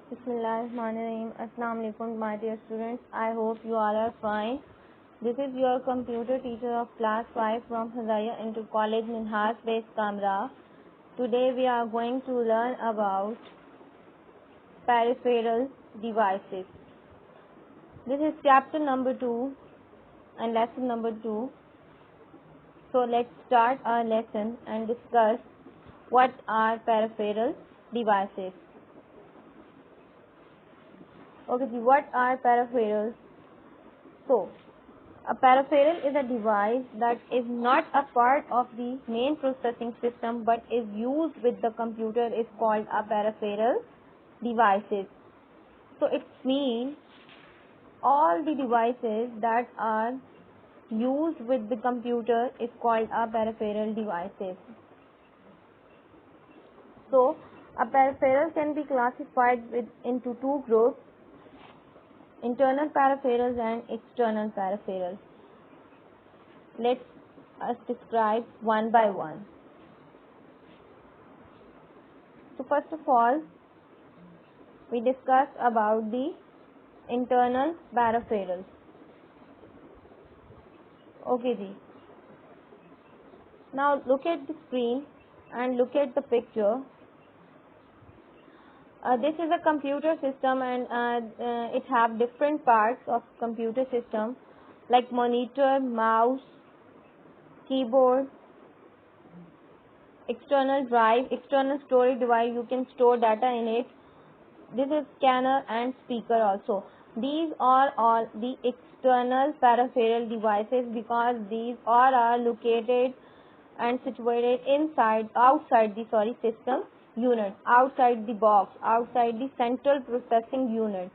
Bismillahirrahmanirrahim. Assalamu alaikum, my dear students. I hope you all are fine. This is your computer teacher of class 5 from Hazaya Inter College Minhas based Kamra. Today we are going to learn about peripheral devices. This is chapter number 2 and lesson number 2. So let's start our lesson and discuss what are peripheral devices. Okay, what are peripherals? So, a peripheral is a device that is not a part of the main processing system but is used with the computer is called a peripheral devices. So, it means all the devices that are used with the computer is called a peripheral devices. So, a peripheral can be classified into two groups: internal peripherals and external peripherals. Let's us describe one by one. So first of all, we discussed about the internal peripherals. Okay, ji. Now look at the screen and look at the picture. This is a computer system and it have different parts of computer system like monitor, mouse, keyboard, external drive, external storage device, you can store data in it. This is scanner and speaker also. These are all the external peripheral devices because these all are located and situated outside the system unit, outside the box, outside the central processing unit.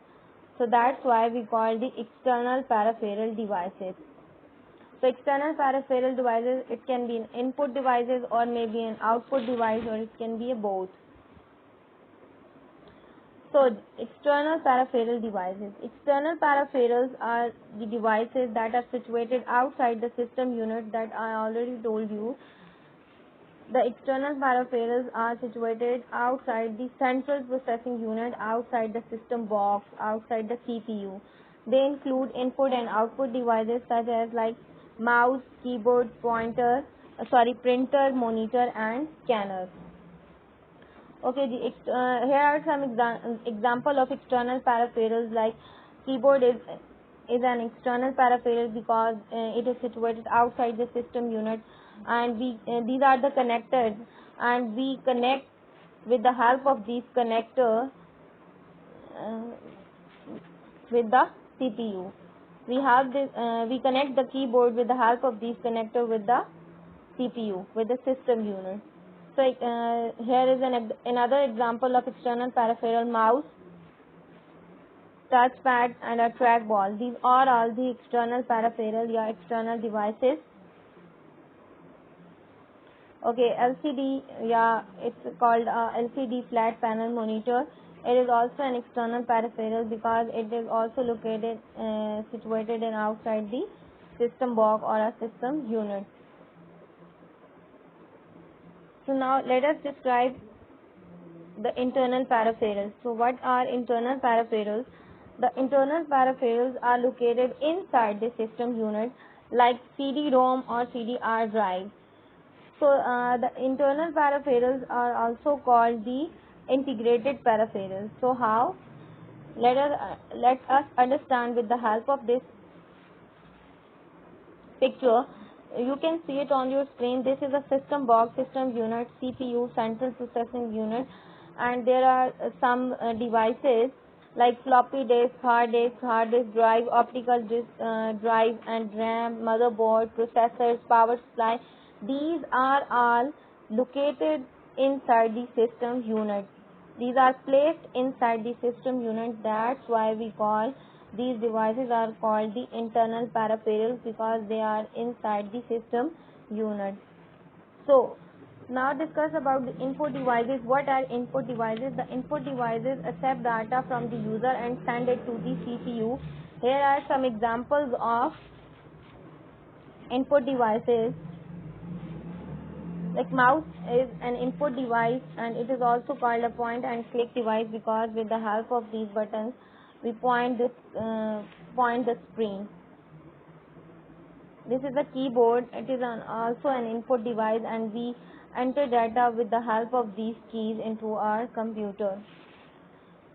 So that's why we call the external peripheral devices. So external peripheral devices, it can be an input devices or maybe an output device, or it can be a both. So external peripheral devices. External peripherals are the devices that are situated outside the system unit that I already told you. The external peripherals are situated outside the central processing unit, outside the system box, outside the CPU. They include input and output devices such as like mouse, keyboard, printer, monitor and scanner. Okay, here are some example of external peripherals like keyboard is an external peripheral because it is situated outside the system unit, and these are the connectors, and we connect with the help of these connectors with the CPU. We connect the keyboard with the help of these connectors with the CPU, with the system unit. So here is another example of external peripheral: mouse, touchpad and a trackball. These are all the external peripheral or external devices. Okay, LCD, it's called LCD flat panel monitor. It is also an external peripheral because it is also located, situated in outside the system box or a system unit. So now let us describe the internal peripherals. So what are internal peripherals? The internal peripherals are located inside the system unit like CD-ROM or CDR drive. So the internal peripherals are also called the integrated peripherals. So how? Let us understand with the help of this picture. You can see it on your screen. This is a system box, system unit, CPU, central processing unit, and there are some devices like floppy disk, hard disk drive, optical disk drive and RAM, motherboard, processors, power supply. These are all located inside the system unit. These are placed inside the system unit. That's why we call these devices are called the internal peripherals because they are inside the system unit. So now discuss about the input devices. What are input devices? The input devices accept data from the user and send it to the CPU. Here are some examples of input devices. Like mouse is an input device, and it is also called a point and click device because with the help of these buttons we point the screen. This is a keyboard. It is also an input device, and we enter data with the help of these keys into our computer.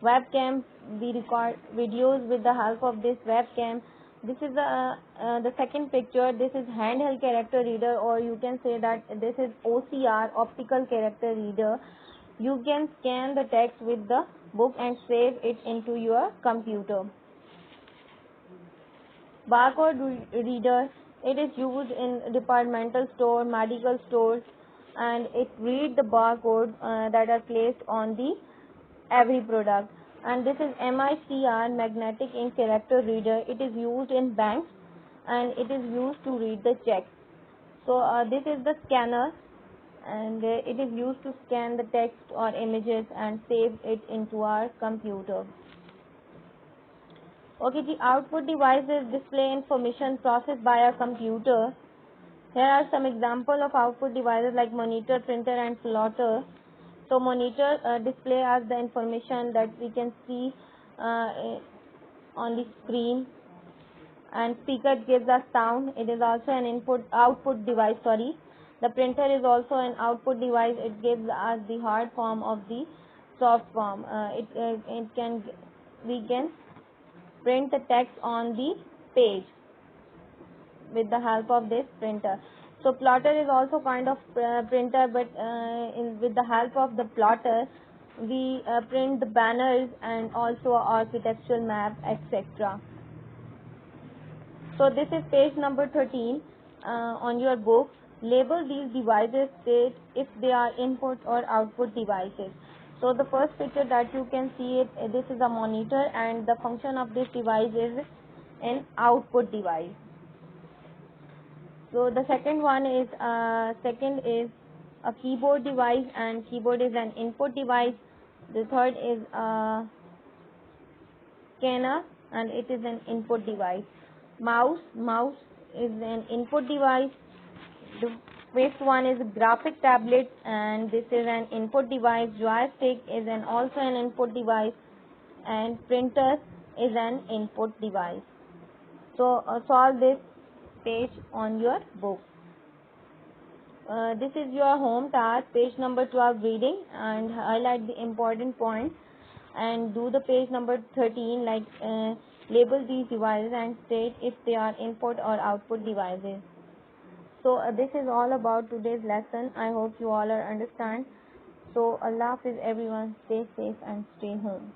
Webcam, we record videos with the help of this webcam. This is the second picture. This is handheld character reader, or you can say that this is OCR, optical character reader. You can scan the text with the book and save it into your computer. Barcode reader, it is used in departmental store, medical stores, and it reads the barcode that are placed on the every product. And this is MICR, magnetic ink character reader. It is used in banks, and it is used to read the checks. So this is the scanner, and it is used to scan the text or images and save it into our computer. Okay, the output devices display information processed by a computer. Here are some examples of output devices like monitor, printer, and plotter. So monitor display us the information that we can see on the screen, and speaker gives us sound. It is also an output device. The printer is also an output device. It gives us the hard form of the soft form. We can print the text on the page with the help of this printer. So plotter is also kind of printer, but with the help of the plotter we print the banners and also architectural map, etc. So this is page number 13 on your book. Label these devices, state if they are input or output devices. So the first picture that you can see this is a monitor, and the function of this device is an output device. So the second one is a keyboard device, and keyboard is an input device. The third is a scanner, and it is an input device. Mouse is an input device. The fifth one is graphic tablet, and this is an input device. Joystick is also an input device, and printer is an input device. So solve this page on your book. This is your home task, page number 12 reading, and highlight the important points, and do the page number 13 like label these devices and state if they are input or output devices. So this is all about today's lesson. I hope you all are understand. So Allah Hafiz everyone, stay safe and stay home.